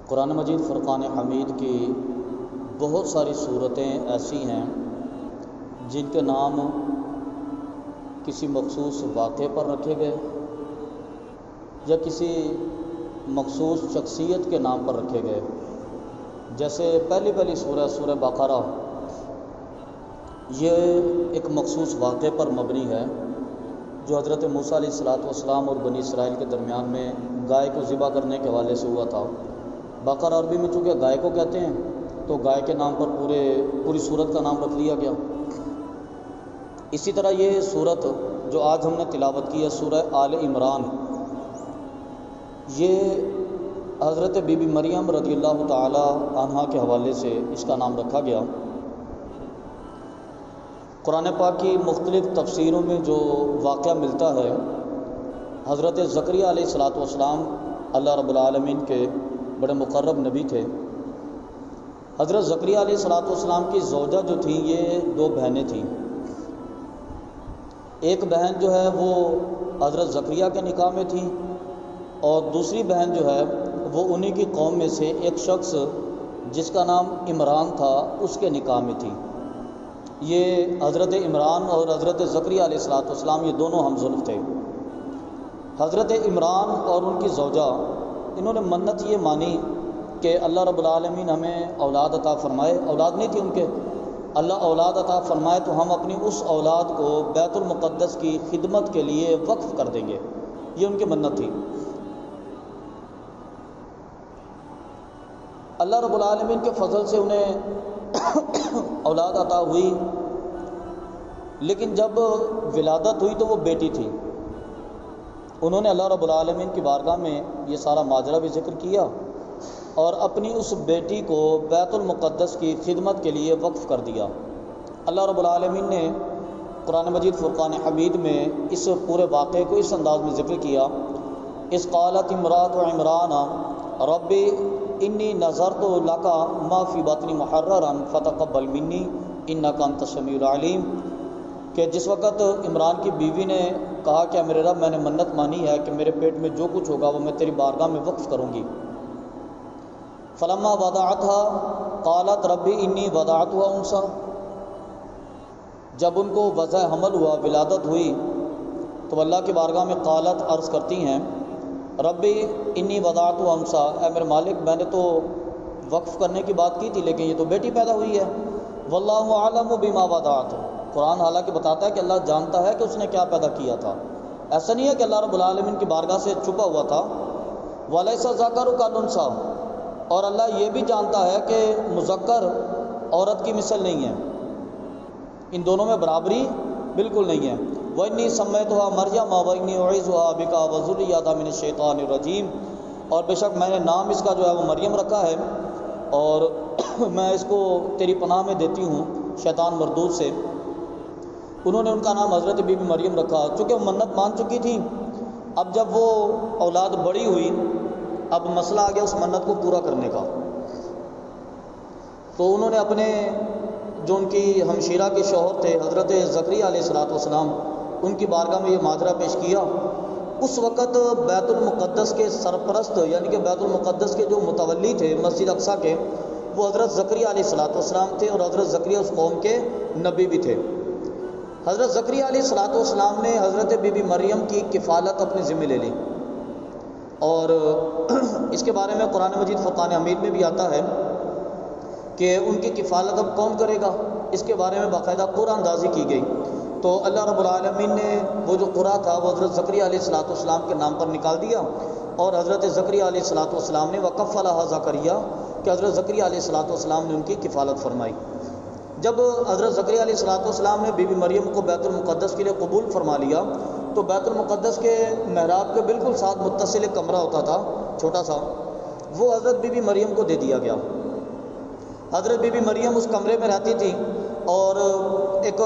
قرآن مجید فرقان حمید کی بہت ساری صورتیں ایسی ہیں جن کے نام کسی مخصوص واقعے پر رکھے گئے یا کسی مخصوص شخصیت کے نام پر رکھے گئے. جیسے پہلی سورہ بقرہ یہ ایک مخصوص واقعے پر مبنی ہے جو حضرت موسیٰ علیہ السلام اور بنی اسرائیل کے درمیان میں گائے کو ذبح کرنے کے حوالے سے ہوا تھا. بقرہ عربی میں چونکہ گائے کو کہتے ہیں تو گائے کے نام پر پوری سورت کا نام رکھ لیا گیا. اسی طرح یہ سورت جو آج ہم نے تلاوت کی ہے سورہ آل عمران، یہ حضرت بی بی مریم رضی اللہ تعالی عنہا کے حوالے سے اس کا نام رکھا گیا. قرآن پاک کی مختلف تفسیروں میں جو واقعہ ملتا ہے، حضرت زکریا علیہ السلام اللہ رب العالمین کے بڑے مقرب نبی تھے. حضرت زکریا علیہ السلام کی زوجہ جو تھیں یہ دو بہنیں تھیں. ایک بہن جو ہے وہ حضرت زکریا کے نکاح میں تھی اور دوسری بہن جو ہے وہ انہی کی قوم میں سے ایک شخص جس کا نام عمران تھا اس کے نکاح میں تھی. یہ حضرت عمران اور حضرت زکریا علیہ السلام یہ دونوں ہم زلف تھے. حضرت عمران اور ان کی زوجہ انہوں نے منت یہ مانی کہ اللہ رب العالمین ہمیں اولاد عطا فرمائے. اولاد نہیں تھی ان کے، اللہ اولاد عطا فرمائے تو ہم اپنی اس اولاد کو بیت المقدس کی خدمت کے لیے وقف کر دیں گے. یہ ان کی منت تھی. اللہ رب العالمین کے فضل سے انہیں اولاد عطا ہوئی، لیکن جب ولادت ہوئی تو وہ بیٹی تھی. انہوں نے اللہ رب العالمین کی بارگاہ میں یہ سارا ماجرا بھی ذکر کیا اور اپنی اس بیٹی کو بیت المقدس کی خدمت کے لیے وقف کر دیا. اللہ رب العالمین نے قرآن مجید فرقان حمید میں اس پورے واقعے کو اس انداز میں ذکر کیا: اذ قالت امرأۃ عمران ربی انی نذرت لک ما فی بطنی محررا فتقبل منی انک انت السمیع العلیم. کہ جس وقت عمران کی بیوی نے کہا کہ میرے رب میں نے منت مانی ہے کہ میرے پیٹ میں جو کچھ ہوگا وہ میں تیری بارگاہ میں وقف کروں گی. فلما وضعتها قالت ربی انی وضعتها انثی. جب ان کو وضع حمل ہوا، ولادت ہوئی، تو اللہ کی بارگاہ میں قالت عرض کرتی ہیں ربی انی وضعتها انثی، اے میرے مالک میں نے تو وقف کرنے کی بات کی تھی لیکن یہ تو بیٹی پیدا ہوئی ہے. واللہ اعلم بما وضعت. قرآن حالانکہ بتاتا ہے کہ اللہ جانتا ہے کہ اس نے کیا پیدا کیا تھا. ایسا نہیں ہے کہ اللہ رب العالمین کی بارگاہ سے چھپا ہوا تھا. وَلَيْسَ الذَّكَرُ كَالْأُنثىٰ. اور اللہ یہ بھی جانتا ہے کہ مذکر عورت کی مثل نہیں ہے، ان دونوں میں برابری بالکل نہیں ہے. وَإِنِّي سَمَّيْتُهَا مَرْيَمَ وَإِنِّي أُعِيذُهَا بِكَ وَذُرِّيَّتَهَا مِنَ الشَّيْطَانِ الرَّجِيمِ. اور بے شک میں نے نام اس کا جو ہے وہ مریم رکھا ہے اور میں اس کو تیری پناہ میں دیتی ہوں شیطان مردود سے. انہوں نے ان کا نام حضرت بی بی مریم رکھا چونکہ وہ منت مان چکی تھی. اب جب وہ اولاد بڑی ہوئی اب مسئلہ آ گیا اس منت کو پورا کرنے کا. تو انہوں نے اپنے جو ان کی ہمشیرہ کے شوہر تھے حضرت زکریا علیہ السلام ان کی بارگاہ میں یہ ماجرا پیش کیا. اس وقت بیت المقدس کے سرپرست یعنی کہ بیت المقدس کے جو متولی تھے مسجد اقصیٰ کے وہ حضرت زکریا علیہ السلام تھے اور حضرت زکریا اس قوم کے نبی بھی تھے. حضرت زکریا علیہ السلام نے حضرت بی بی مریم کی کفالت اپنے ذمہ لے لی اور اس کے بارے میں قرآن مجید فرقان حمید میں بھی آتا ہے کہ ان کی کفالت اب کون کرے گا. اس کے بارے میں باقاعدہ قرآن اندازی کی گئی. تو اللہ رب العالمین نے وہ جو قرآن تھا وہ حضرت زکریا علیہ السلام کے نام پر نکال دیا اور حضرت زکریا علیہ السلام نے وکفلھا زکریا کہ حضرت زکریا علیہ السلام نے ان کی کفالت فرمائی. جب حضرت زکریا علیہ السلام نے بی بی مریم کو بیت المقدس کے لیے قبول فرما لیا تو بیت المقدس کے محراب کے بالکل ساتھ متصل ایک کمرہ ہوتا تھا چھوٹا سا، وہ حضرت بی بی مریم کو دے دیا گیا. حضرت بی بی مریم اس کمرے میں رہتی تھی اور ایک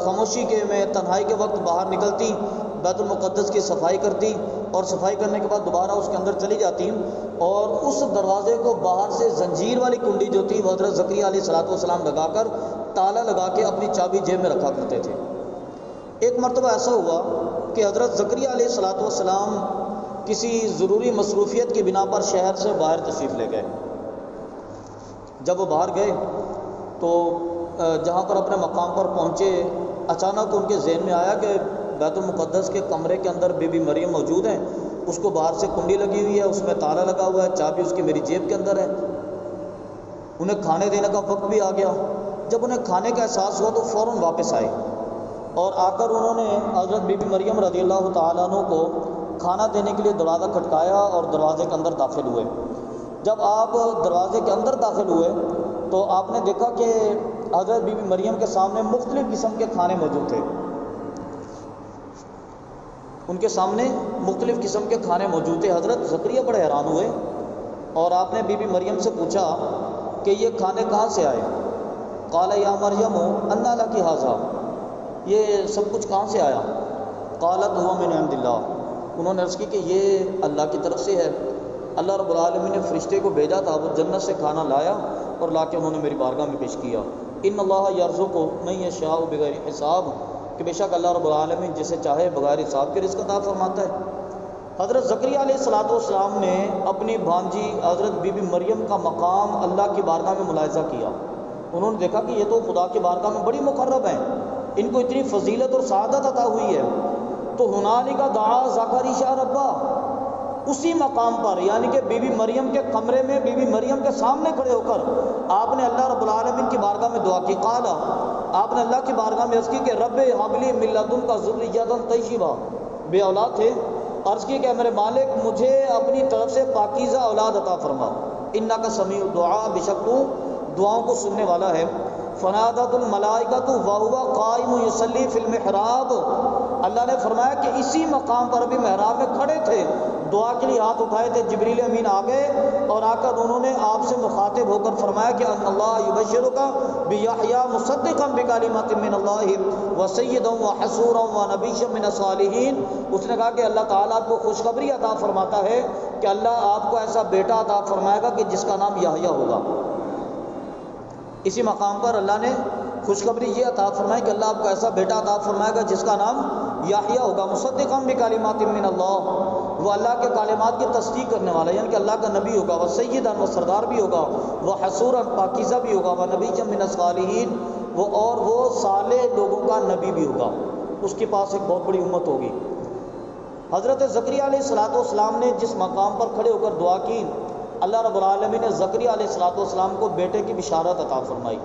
خاموشی کے میں تنہائی کے وقت باہر نکلتی، بیت المقدس کی صفائی کرتی اور صفائی کرنے کے بعد دوبارہ اس کے اندر چلی جاتی اور اس دروازے کو باہر سے زنجیر والی کنڈی جو تھی وہ حضرت زکریا علیہ السلام لگا کر تالا لگا کے اپنی چابی جیب میں رکھا کرتے تھے. ایک مرتبہ ایسا ہوا کہ حضرت زکریا علیہ السلام کسی ضروری مصروفیت کی بنا پر شہر سے باہر تشریف لے گئے۔ جب وہ باہر گئے تو جہاں پر اپنے مقام پر پہنچے، اچانک ان کے ذہن میں آیا کہ بیت المقدس کے کمرے کے اندر بی بی مریم موجود ہیں، اس کو باہر سے کنڈی لگی ہوئی ہے، اس میں تالا لگا ہوا ہے، چابی اس کی میری جیب کے اندر ہے۔ انہیں کھانے دینے کا وقت بھی آ گیا۔ جب انہیں کھانے کا احساس ہوا تو فوراً واپس آئے اور آ کر انہوں نے حضرت بی بی مریم رضی اللہ تعالیٰ عنہ کو کھانا دینے کے لیے دروازہ کھٹکایا اور دروازے کے اندر داخل ہوئے۔ جب آپ دروازے کے اندر داخل ہوئے تو آپ نے دیکھا کہ حضرت بی بی مریم کے سامنے مختلف قسم کے کھانے موجود تھے۔ ان کے سامنے مختلف قسم کے کھانے موجود تھے۔ حضرت زکریا بڑے حیران ہوئے اور آپ نے بی بی مریم سے پوچھا کہ یہ کھانے کہاں سے آئے؟ قال یا مریم انا لکی ھذا، یہ سب کچھ کہاں سے آیا؟ قالت هو من عند اللہ، انہوں نے عرض کی کہ یہ اللہ کی طرف سے ہے، اللہ رب العالمین نے فرشتے کو بھیجا تھا، وہ جنت سے کھانا لایا اور لا کے انہوں نے میری بارگاہ میں پیش کیا۔ ان اللہ یرزق من یشاء بغیر حساب، کہ بے شک اللہ رب العالمین جسے چاہے بغیر حساب کے رزق عطا فرماتا ہے۔ حضرت زکریا علیہ السلام نے اپنی بھانجی حضرت بی بی مریم کا مقام اللہ کی بارگاہ میں ملاحظہ کیا۔ انہوں نے دیکھا کہ یہ تو خدا کی بارگاہ میں بڑی مقرب ہیں، ان کو اتنی فضیلت اور سعادت عطا ہوئی ہے۔ تو ہنالک دعا زکریا ربا، اسی مقام پر یعنی کہ بی بی مریم کے کمرے میں بی بی مریم کے سامنے کھڑے ہو کر آپ نے اللہ رب العالمین کی بارگاہ میں دعا کی۔ قال، آپ نے اللہ کی بارگاہ میں عرض کی کہ رب حب لی من لدنک ذریۃ طیبہ، بے اولاد تھے، عرض کی کہ میرے مالک مجھے اپنی طرف سے پاکیزہ اولاد عطا فرما، انک سمیع الدعاء، بے شک تو دعاؤں کو سننے والا ہے۔ فنادت الملائکۃ وہو قائم یصلی فی المحراب، اللہ نے فرمایا کہ اسی مقام پر ابھی محراب میں کھڑے تھے، دعا کے لیے ہاتھ اٹھائے تھے، جبریل امین آ گئے اور آ کر انہوں نے آپ سے مخاطب ہو کر فرمایا کہ ان اللہ یبشرک بیحییٰ مصدقا بکلمات من اللہ وسیدا وحصورا ونبیا من الصالحین۔ اس نے کہا کہ اللہ تعالیٰ آپ کو خوشخبری عطا فرماتا ہے کہ اللہ آپ کو ایسا بیٹا عطا فرمائے گا کہ جس کا نام یحییٰ ہوگا۔ اسی مقام پر اللہ نے خوشخبری یہ عطا فرمائی کہ اللہ آپ کو ایسا بیٹا عطا فرمائے گا جس کا نام یحییٰ ہوگا، مصدقا بکلمات من اللہ، وہ اللہ کے کلمات کی تصدیق کرنے والا یعنی کہ اللہ کا نبی ہوگا، وہ سیداً، وہ سردار بھی ہوگا، وہ حصوراً، پاکیزہ بھی ہوگا، وہ نبی من الصالحین، وہ صالح لوگوں کا نبی بھی ہوگا، اس کے پاس ایک بہت بڑی امت ہوگی۔ حضرت زکریا علیہ السلام نے جس مقام پر کھڑے ہو کر دعا کی، اللہ رب العالمین نے زکریا علیہ السلام کو بیٹے کی بشارت عطا فرمائی۔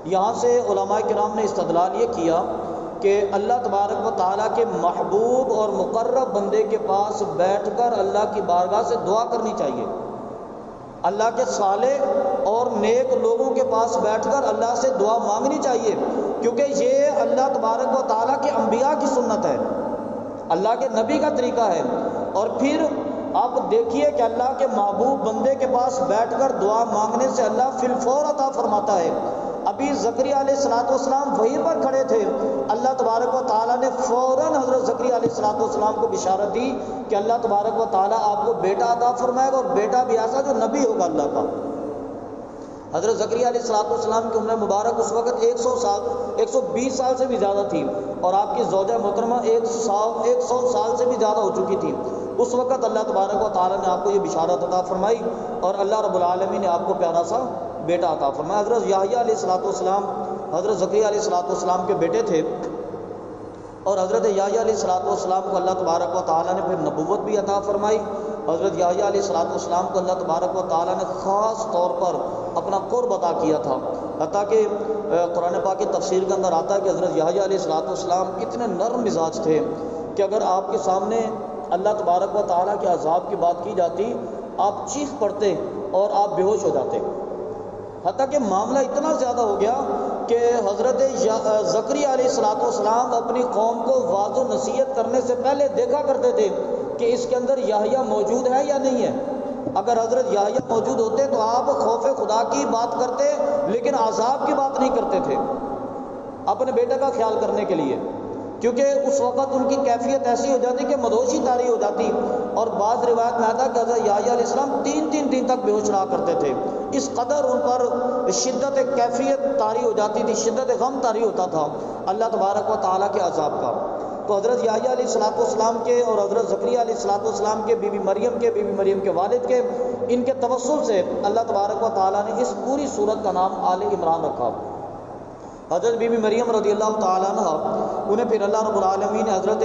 یہاں سے علماء کرام نے استدلال یہ کیا کہ اللہ تبارک و تعالیٰ کے محبوب اور مقرب بندے کے پاس بیٹھ کر اللہ کی بارگاہ سے دعا کرنی چاہیے، اللہ کے صالح اور نیک لوگوں کے پاس بیٹھ کر اللہ سے دعا مانگنی چاہیے، کیونکہ یہ اللہ تبارک و تعالیٰ کے انبیاء کی سنت ہے، اللہ کے نبی کا طریقہ ہے۔ اور پھر آپ دیکھیے کہ اللہ کے محبوب بندے کے پاس بیٹھ کر دعا مانگنے سے اللہ فی الفور عطا فرماتا ہے۔ ابھی زکریا علیہ السلام وہیں پر کھڑے تھے، اللہ تبارک و تعالیٰ نے فوراً حضرت زکریا علیہ السلام کو بشارت دی کہ اللہ تبارک و تعالیٰ آپ کو بیٹا عطا فرمائے گا، اور بیٹا بھی ایسا جو نبی ہوگا اللہ کا۔ حضرت زکریا علیہ السلام کی عمر مبارک اس وقت 120 سال سے بھی زیادہ تھی، اور آپ کی زوجہ محترمہ 100 سال سے بھی زیادہ ہو چکی تھی۔ اس وقت اللہ تبارک و تعالیٰ نے آپ کو یہ بشارت عطا فرمائی اور اللہ رب العالمین نے آپ کو پیارا سا بیٹا عطا فرمایا۔ حضرت یحییٰ علیہ السلام حضرت زکریا علیہ السلام کے بیٹے تھے، اور حضرت یحییٰ علیہ السلام کو اللہ تبارک و تعالیٰ نے پھر نبوت بھی عطا فرمائی۔ حضرت یحییٰ علیہ السلام کو اللہ تبارک و تعالیٰ نے خاص طور پر اپنا قرب عطا کیا تھا، حتیٰ کہ قرآن پاک کی تفسیر کے اندر آتا ہے کہ حضرت یحییٰ علیہ السلام اتنے نرم مزاج تھے کہ اگر آپ کے سامنے اللہ تبارک و تعالیٰ کے عذاب کی بات کی جاتی آپ چیخ پڑتے اور آپ بے ہوش ہو جاتے، حتیٰ کہ معاملہ اتنا زیادہ ہو گیا کہ حضرت زکریا علیہ السلام اپنی قوم کو واعظ و نصیحت کرنے سے پہلے دیکھا کرتے تھے کہ اس کے اندر یحییٰ موجود ہے یا نہیں ہے۔ اگر حضرت یحییٰ موجود ہوتے تو آپ خوف خدا کی بات کرتے، لیکن عذاب کی بات نہیں کرتے تھے اپنے بیٹے کا خیال کرنے کے لیے، کیونکہ اس وقت ان کی کیفیت ایسی ہو جاتی کہ مدہوشی طاری ہو جاتی، اور بعض روایت میں آتا کہ حضرت یحییٰ علیہ السلام 3 دن تک بے ہوش رہا کرتے تھے، اس قدر ان پر شدت کیفیت طاری ہو جاتی تھی، شدت غم طاری ہوتا تھا اللہ تبارک و تعالیٰ کے عذاب کا۔ تو حضرت یحییٰ علیہ السلام کے اور حضرت زکریا علیہ السلام کے، بی بی مریم کے والد کے، ان کے توسل سے اللہ تبارک و تعالیٰ نے اس پوری سورت کا نام آل عمران رکھا۔ حضرت بی بی مریم رضی اللہ تعالیٰ عنہ، انہیں پھر اللہ رب العالمین نے حضرت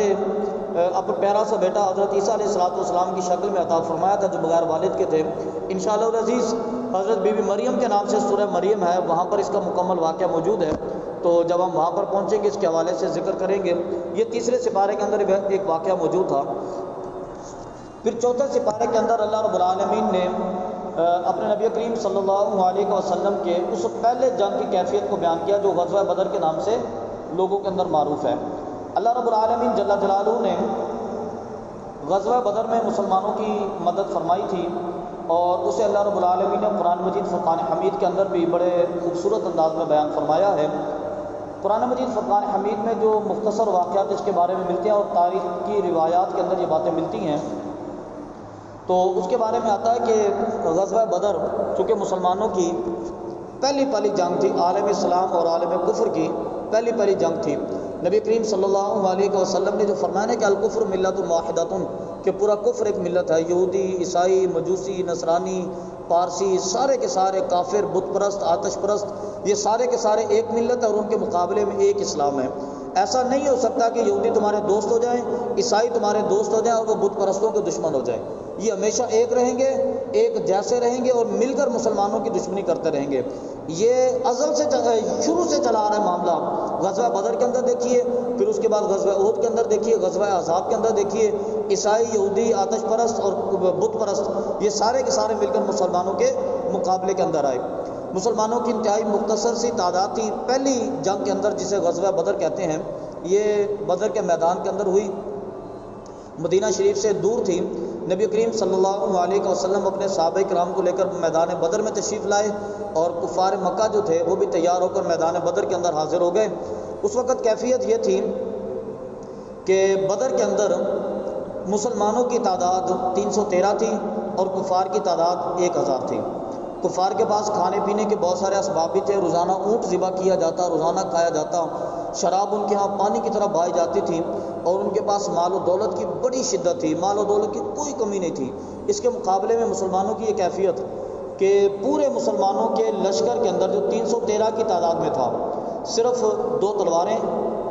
اپنا پیارا سا بیٹا حضرت عیسیٰ علیہ السلام کی شکل میں عطا فرمایا تھا، جو بغیر والد کے تھے۔ انشاءاللہ العزیز حضرت بی بی مریم کے نام سے سورہ مریم ہے، وہاں پر اس کا مکمل واقعہ موجود ہے، تو جب ہم وہاں پر پہنچیں گے اس کے حوالے سے ذکر کریں گے۔ یہ تیسرے سپارے کے اندر ایک واقعہ موجود تھا۔ پھر چوتھے سپارے کے اندر اللہ رب العالمین نے اپنے نبی کریم صلی اللہ علیہ وسلم کے اس پہلے جنگ کی کیفیت کو بیان کیا جو غزوہ بدر کے نام سے لوگوں کے اندر معروف ہے۔ اللہ رب العالمین جل جلالہ نے غزوہ بدر میں مسلمانوں کی مدد فرمائی تھی، اور اسے اللہ رب العالمین نے قرآن مجید فرقان حمید کے اندر بھی بڑے خوبصورت انداز میں بیان فرمایا ہے۔ قرآن مجید فرقان حمید میں جو مختصر واقعات اس کے بارے میں ملتے ہیں اور تاریخ کی روایات کے اندر یہ باتیں ملتی ہیں، تو اس کے بارے میں آتا ہے کہ غزوہ بدر چونکہ مسلمانوں کی پہلی جنگ تھی، عالم اسلام اور عالم کفر کی پہلی جنگ تھی۔ نبی کریم صلی اللہ علیہ وسلم نے جو فرمایا کہ الکفر ملت واحدۃ، کہ پورا کفر ایک ملت ہے، یہودی، عیسائی، مجوسی، نصرانی، پارسی، سارے کے سارے کافر، بت پرست، آتش پرست، یہ سارے کے سارے ایک ملت ہے، اور ان کے مقابلے میں ایک اسلام ہے۔ ایسا نہیں ہو سکتا کہ یہودی تمہارے دوست ہو جائیں، عیسائی تمہارے دوست ہو جائیں اور وہ بت پرستوں کے دشمن ہو جائیں۔ یہ ہمیشہ ایک رہیں گے، ایک جیسے رہیں گے، اور مل کر مسلمانوں کی دشمنی کرتے رہیں گے۔ یہ ازل سے شروع سے چلا آ رہا ہے معاملہ۔ غزوہ بدر کے اندر دیکھیے، پھر اس کے بعد غزوہ احد کے اندر دیکھیے، غزوہ احزاب کے اندر دیکھیے، عیسائی، یہودی، آتش پرست اور بت پرست یہ سارے کے سارے مل کر مسلمانوں کے مقابلے کے اندر آئے۔ مسلمانوں کی انتہائی مختصر سی تعداد تھی پہلی جنگ کے اندر، جسے غزوہ بدر کہتے ہیں۔ یہ بدر کے میدان کے اندر ہوئی، مدینہ شریف سے دور تھی۔ نبی کریم صلی اللہ علیہ وسلم اپنے صحابہ کرام کو لے کر میدان بدر میں تشریف لائے، اور کفار مکہ جو تھے وہ بھی تیار ہو کر میدان بدر کے اندر حاضر ہو گئے۔ اس وقت کیفیت یہ تھی کہ بدر کے اندر مسلمانوں کی تعداد 313 تھی اور کفار کی تعداد 1000 تھی۔ کفار کے پاس کھانے پینے کے بہت سارے اسباب بھی تھے، روزانہ اونٹ ذبح کیا جاتا، روزانہ کھایا جاتا، شراب ان کے ہاں پانی کی طرح بہائی جاتی تھی، اور ان کے پاس مال و دولت کی بڑی شدت تھی، مال و دولت کی کوئی کمی نہیں تھی۔ اس کے مقابلے میں مسلمانوں کی یہ کیفیت کہ پورے مسلمانوں کے لشکر کے اندر جو 313 کی تعداد میں تھا، صرف 2 تلواریں،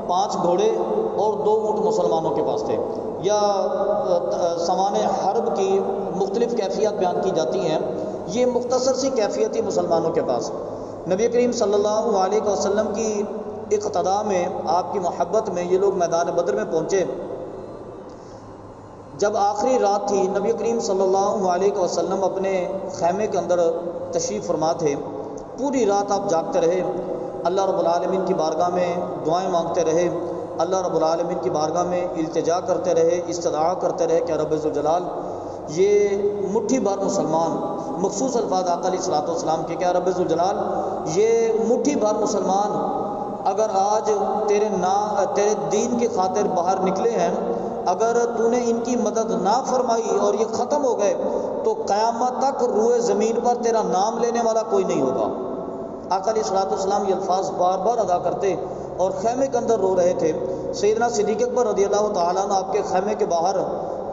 5 گھوڑے اور 2 اونٹ مسلمانوں کے پاس تھے۔ یا سامان حرب کی مختلف کیفیات بیان کی جاتی ہیں، یہ مختصر سی کیفیت تھی مسلمانوں کے پاس۔ نبی کریم صلی اللہ علیہ وسلم کی اقتداء میں، آپ کی محبت میں یہ لوگ میدان بدر میں پہنچے۔ جب آخری رات تھی، نبی کریم صلی اللہ علیہ وسلم اپنے خیمے کے اندر تشریف فرما تھے۔ پوری رات آپ جاگتے رہے، اللہ رب العالمین کی بارگاہ میں دعائیں مانگتے رہے، اللہ رب العالمین کی بارگاہ میں التجا کرتے رہے، استدعا کرتے رہے کہ رب ذوالجلال یہ مٹھی بھر مسلمان، مخصوص الفاظ آقا علیہ الصلوۃ والسلام کے کہ رب ذوالجلال یہ مٹھی بھر مسلمان اگر آج تیرے دین کی خاطر باہر نکلے ہیں، اگر تو نے ان کی مدد نہ فرمائی اور یہ ختم ہو گئے تو قیامت تک روئے زمین پر تیرا نام لینے والا کوئی نہیں ہوگا۔ آقا علیہ الصلوۃ والسلام یہ الفاظ بار بار ادا کرتے اور خیمے کے اندر رو رہے تھے۔ سیدنا صدیق اکبر رضی اللہ تعالیٰ عنہ آپ کے خیمے کے باہر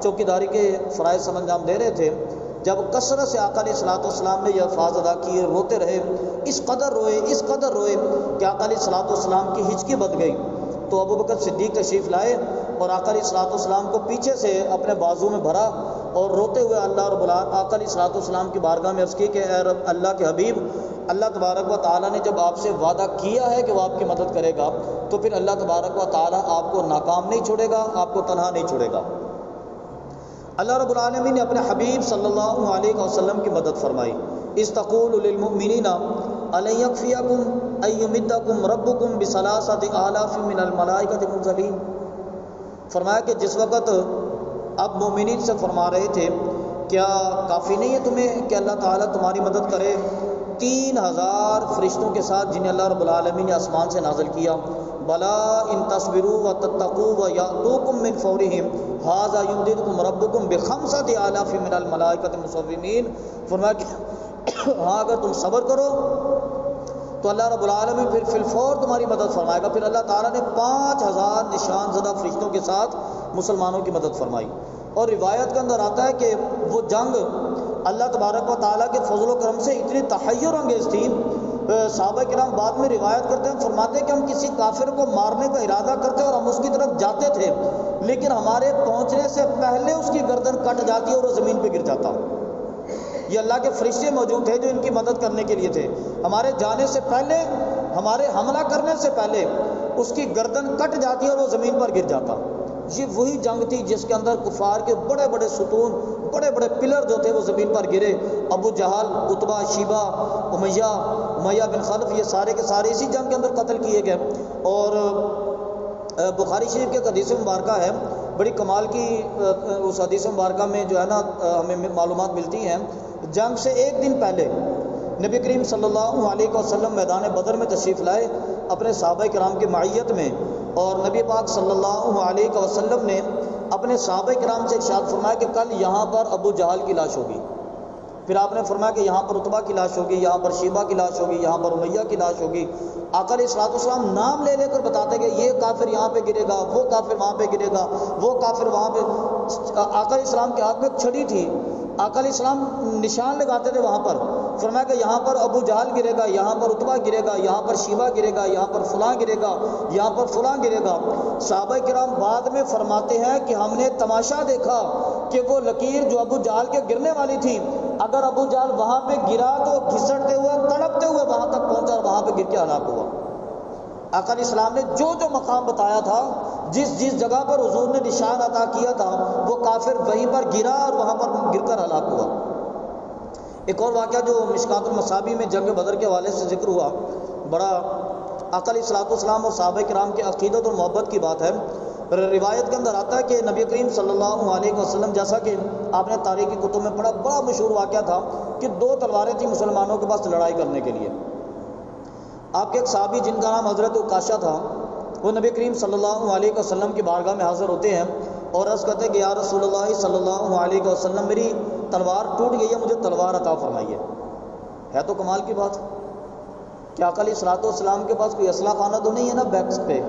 چوکیداری کے فرائض سر انجام دے رہے تھے۔ جب کثرت سے آقا علیہ الصلوۃ والسلام نے یہ الفاظ ادا کیے، روتے رہے، اس قدر روئے کہ آقا علیہ الصلوۃ والسلام کی ہچکی بندھ گئی۔ تو ابو بکر صدیق تشریف لائے اور آقا علیہ الصلوۃ والسلام کو پیچھے سے اپنے بازو میں بھرا اور روتے ہوئے آقا علیہ الصلوۃ والسلام کی بارگاہ میں عرض کی کہ اے رب اللہ کے حبیب، اللہ تبارک و تعالیٰ نے جب آپ سے وعدہ کیا ہے کہ وہ آپ کی مدد کرے گا، تو پھر اللہ تبارک و تعالیٰ آپ کو ناکام نہیں چھوڑے گا، آپ کو تنہا نہیں چھوڑے گا۔ اللہ رب العالمین نے اپنے حبیب صلی اللہ علیہ وسلم کی مدد فرمائی۔ اذ تقول للمؤمنین أَلَنْ يَكْفِيَكُمْ أَنْ يُمِدَّكُمْ رَبُّكُمْ بِثَلَاثَةِ آلَافٍ مِّنَ الْمَلَائِكَةِ مُنزَلِينَ۔ فرمایا کہ جس وقت اب مومنین سے فرما رہے تھے کیا کافی نہیں ہے تمہیں کہ اللہ تعالیٰ تمہاری مدد کرے 3000 فرشتوں کے ساتھ جنہیں اللہ رب العالمین نے آسمان سے نازل کیا۔ بلا ان تصبروا وتتقوا ويأتوكم من فورهم هذا يمددكم ربكم بخمسة آلاف من الملائكة مسومين۔ فرمایا کہ ہاں اگر تم صبر کرو تو اللہ رب العالمین پھر فی الفور تمہاری مدد فرمائے گا۔ پھر اللہ تعالیٰ نے 5000 نشان زدہ فرشتوں کے ساتھ مسلمانوں کی مدد فرمائی۔ اور روایت کے اندر آتا ہے کہ وہ جنگ اللہ تبارک و تعالیٰ کے فضل و کرم سے اتنی تحیر انگیز تھی، صحابہ کرام بعد میں روایت کرتے ہیں، فرماتے ہیں کہ ہم کسی کافر کو مارنے کا ارادہ کرتے اور ہم اس کی طرف جاتے تھے، لیکن ہمارے پہنچنے سے پہلے اس کی گردن کٹ جاتی اور وہ زمین پہ گر جاتا۔ یہ اللہ کے فرشتے موجود تھے جو ان کی مدد کرنے کے لیے تھے، ہمارے جانے سے پہلے، ہمارے حملہ کرنے سے پہلے اس کی گردن کٹ جاتی اور وہ زمین پر گر جاتا۔ یہ وہی جنگ تھی جس کے اندر کفار کے بڑے بڑے ستون، بڑے بڑے پلر جو تھے وہ زمین پر گرے۔ ابو جہل، عتبہ، شیبہ، امیہ بن خلف، یہ سارے کے سارے اسی جنگ کے اندر قتل کیے گئے۔ اور بخاری شریف کے حدیث مبارکہ ہے، بڑی کمال کی اس حدیث مبارکہ میں جو ہے نا ہمیں معلومات ملتی ہیں۔ جنگ سے ایک دن پہلے نبی کریم صلی اللہ علیہ وسلم میدان بدر میں تشریف لائے اپنے صحابہ کرام کی معیت میں، اور نبی پاک صلی اللہ علیہ وسلم نے اپنے صحابہ کرام سے ارشاد فرمایا کہ کل یہاں پر ابو جہل کی لاش ہوگی۔ پھر آپ نے فرمایا کہ یہاں پر عتبہ کی لاش ہوگی، یہاں پر شیبہ کی لاش ہوگی، یہاں پر امیہ کی لاش ہوگی۔ آقا علیہ الصلوۃ والسلام نام لے لے کر بتاتے کہ یہ کافر یہاں پہ گرے گا، وہ کافر وہاں پہ گرے گا، وہ کافر وہاں پہ۔ آقا علیہ السلام کے ہاتھ میں ایک چھڑی تھی، آقا علیہ السلام نشان لگاتے تھے وہاں پر، فرمایا کہ یہاں پر ابو جہل گرے گا، یہاں پر عتبہ گرے گا، یہاں پر شیبہ گرے گا، یہاں پر فلاں گرے گا، یہاں پر فلاں گرے گا۔ صحابہ کرام بعد میں فرماتے ہیں کہ ہم نے تماشا دیکھا کہ وہ لکیر جو ابو جہل کے گرنے والی تھی، اگر ابو جہل وہاں پہ گرا تو گھسٹتے ہوئے تڑپتے ہوئے وہاں تک پہنچا اور وہاں پہ گر کے ہلاک ہوا۔ آقا علیہ السلام نے جو جو مقام بتایا تھا، جس جگہ پر حضور نے نشان عطا کیا تھا، وہ کافر وہیں پر گرا اور وہاں پر گر کر ہلاک ہوا۔ ایک اور واقعہ جو مشکات المصابیح میں جنگ بدر کے حوالے سے ذکر ہوا، بڑا آقا علیہ الصلوۃ والسلام اور صحابہ کرام کی عقیدت اور محبت کی بات ہے۔ روایت کے اندر آتا ہے کہ نبی کریم صلی اللہ علیہ وسلم، جیسا کہ آپ نے تاریخی کتب میں پڑھا، بڑا مشہور واقعہ تھا کہ 2 تلواریں تھیں مسلمانوں کے پاس لڑائی کرنے کے لیے۔ آپ کے ایک صحابی جن کا نام حضرت عکاشہ تھا، وہ نبی کریم صلی اللہ علیہ وسلم کی بارگاہ میں حاضر ہوتے ہیں اور عرض کرتے ہیں کہ یا رسول اللہ صلی اللہ علیہ وسلم، میری تلوار ٹوٹ گئی ہے، مجھے تلوار عطا فرمائیے۔ ہے تو کمال کی بات کہ آقا علیہ الصلوۃ والسلام کے پاس کوئی اسلحہ خانہ تو نہیں ہے نا بیکس پہ،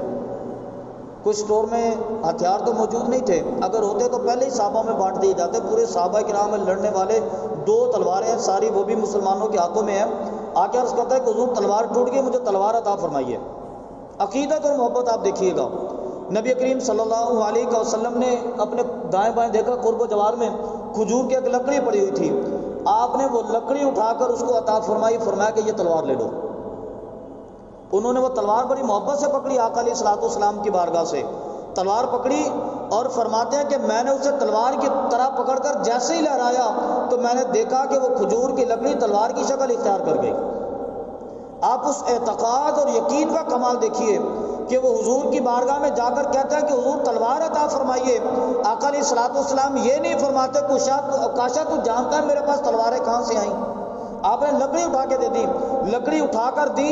کوئی اسٹور میں ہتھیار تو موجود نہیں تھے، اگر ہوتے تو پہلے ہی صحابہ میں بانٹ دیے جاتے۔ پورے صحابہ کرام میں لڑنے والے 2 تلواریں ہیں ساری، وہ بھی مسلمانوں کے ہاتھوں میں ہیں۔ آ کے عرض کرتا ہے کہ حضور تلوار ٹوٹ گئی، مجھے تلوار عطا فرمائیے۔ عقیدت اور محبت آپ دیکھیے گا۔ نبی کریم صلی اللہ علیہ وسلم نے اپنے دائیں بائیں دیکھا، قرب و جوار میں کھجور کی ایک لکڑی پڑی ہوئی تھی، آپ نے وہ لکڑی اٹھا کر اس کو عطا فرمائی، فرمایا کہ یہ تلوار لے لو۔ انہوں نے وہ تلوار بڑی محبت سے پکڑی، آقا علیہ الصلوۃ والسلام کی بارگاہ سے تلوار پکڑی، اور فرماتے ہیں کہ میں نے اسے تلوار کی طرح پکڑ کر جیسے ہی لہرایا تو میں نے دیکھا کہ وہ کھجور کی لکڑی تلوار کی شکل اختیار کر گئی۔ آپ اس اعتقاد اور یقین کا کمال دیکھیے کہ وہ حضور کی بارگاہ میں جا کر کہتا ہے کہ حضور تلوار عطا فرمائیے۔ آقا علیہ الصلوۃ والسلام یہ نہیں فرماتے کاشا تو جانتا ہے میرے پاس تلواریں کہاں سے آئیں، آپ نے لکڑی اٹھا کے دے دی، لکڑی اٹھا کر دی،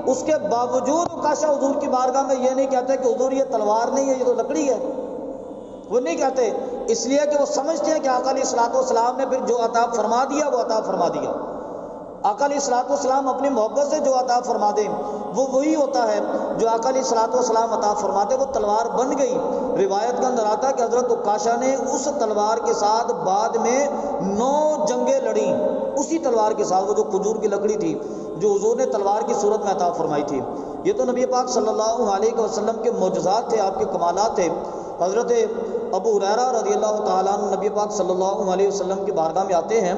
اس کے باوجود کاشا حضور کی بارگاہ میں یہ نہیں کہتے کہ حضور یہ تلوار نہیں ہے، یہ تو لکڑی ہے، وہ نہیں کہتے، اس لیے کہ وہ سمجھتے ہیں کہ آقا علیہ الصلوۃ والسلام نے پھر جو عطا فرما دیا وہ عطا فرما دیا۔ آقا علیہ الصلوۃ والسلام اپنی محبت سے جو عطا فرما دیں وہ وہی ہوتا ہے جو آقا علیہ الصلوۃ والسلام عطا فرماتے، وہ تلوار بن گئی۔ روایت کے اندر آتا ہے کہ حضرت عکاشہ نے اس تلوار کے ساتھ بعد میں 9 جنگیں لڑیں، اسی تلوار کے ساتھ، وہ جو کھجور کی لکڑی تھی جو حضور نے تلوار کی صورت میں عطا فرمائی تھی۔ یہ تو نبی پاک صلی اللہ علیہ وسلم کے معجزات تھے، آپ کے کمالات تھے۔ حضرت ابو ہریرہ رضی اللہ تعالیٰ عنہ نبی پاک صلی اللہ علیہ وسلم کی بارگاہ میں آتے ہیں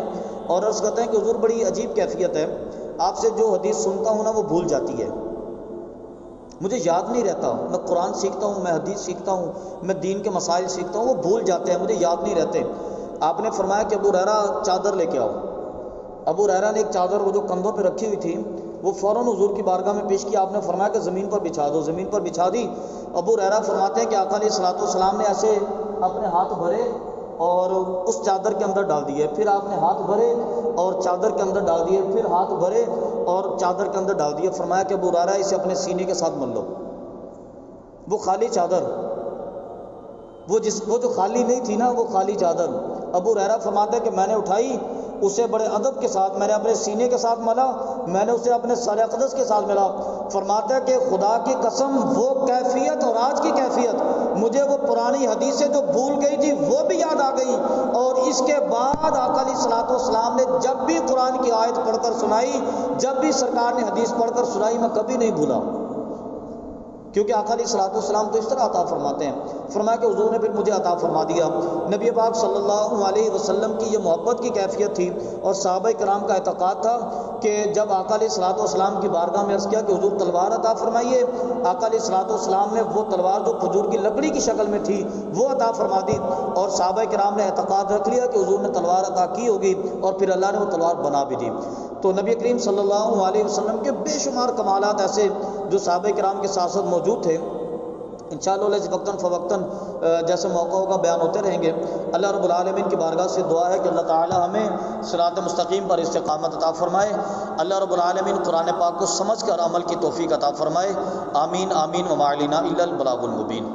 اور عرض کرتے ہیں کہ حضور بڑی عجیب کیفیت ہے، آپ سے جو حدیث سنتا ہوں نا وہ بھول جاتی ہے، مجھے یاد نہیں رہتا، میں قرآن سیکھتا ہوں، میں حدیث سیکھتا ہوں، میں دین کے مسائل سیکھتا ہوں، وہ بھول جاتے ہیں، مجھے یاد نہیں رہتے۔ آپ نے فرمایا کہ ابو ہریرہ چادر لے کے آؤ۔ ابو ہریرہ نے ایک چادر وہ جو کندھوں پہ رکھی ہوئی تھی وہ فوراً حضور کی بارگاہ میں پیش کی، آپ نے فرمایا کہ زمین پر بچھا دو، زمین پر بچھا دی۔ ابو ہریرہ فرماتے ہیں کہ آقا علیہ الصلوۃ والسلام نے ایسے اپنے ہاتھ بھرے اور اس چادر کے اندر ڈال دیے، پھر آپ نے ہاتھ بھرے اور چادر کے اندر ڈال دیے، پھر ہاتھ بھرے اور چادر کے اندر ڈال دیے، فرمایا کہ ابو ہریرہ اسے اپنے سینے کے ساتھ مل لو۔ وہ خالی چادر، وہ جو خالی نہیں تھی نا، وہ خالی چادر، ابو ہریرہ فرماتے ہیں کہ میں نے اٹھائی اسے بڑے ادب کے ساتھ میں نے اپنے سینے کے ساتھ ملا، میں نے اسے اپنے سر اقدس کے ساتھ ملا۔ فرماتا ہے کہ خدا کی قسم وہ کیفیت اور آج کی کیفیت، مجھے وہ پرانی حدیثیں جو بھول گئی تھی وہ بھی یاد آ گئی، اور اس کے بعد آقا علیہ الصلوۃ والسلام نے جب بھی قرآن کی آیت پڑھ کر سنائی، جب بھی سرکار نے حدیث پڑھ کر سنائی، میں کبھی نہیں بھولا، کیونکہ آقا علیہ الصلوۃ والسلام تو اس طرح عطا فرماتے ہیں۔ فرمایا کہ حضور نے پھر مجھے عطا فرما دیا۔ نبی پاک صلی اللہ علیہ وسلم کی یہ محبت کی کیفیت تھی، اور صحابہ کرام کا اعتقاد تھا کہ جب آقا علیہ الصلوۃ والسلام کی بارگاہ میں عرض کیا کہ حضور تلوار عطا فرمائیے، آقا علیہ الصلوۃ والسلام نے وہ تلوار جو کھجور کی لکڑی کی شکل میں تھی وہ عطا فرما دی، اور صحابہ کرام نے اعتقاد رکھ لیا کہ حضور نے تلوار عطا کی ہوگی، اور پھر اللہ نے وہ تلوار بنا بھی دی۔ تو نبی کریم صلی اللہ علیہ وسلم کے بے شمار کمالات ایسے جو صحابہ کرام کے ساتھ ساتھ موجود تھے، انشاءاللہ وقتاً فوقتاً جیسے موقع ہوگا بیان ہوتے رہیں گے۔ اللہ رب العالمین کی بارگاہ سے دعا ہے کہ اللہ تعالی ہمیں صراط مستقیم پر استقامت عطا فرمائے۔ اللہ رب العالمین قرآن پاک کو سمجھ کر عمل کی توفیق عطا فرمائے۔ آمین آمین وما علینا الا البلاغ المبین۔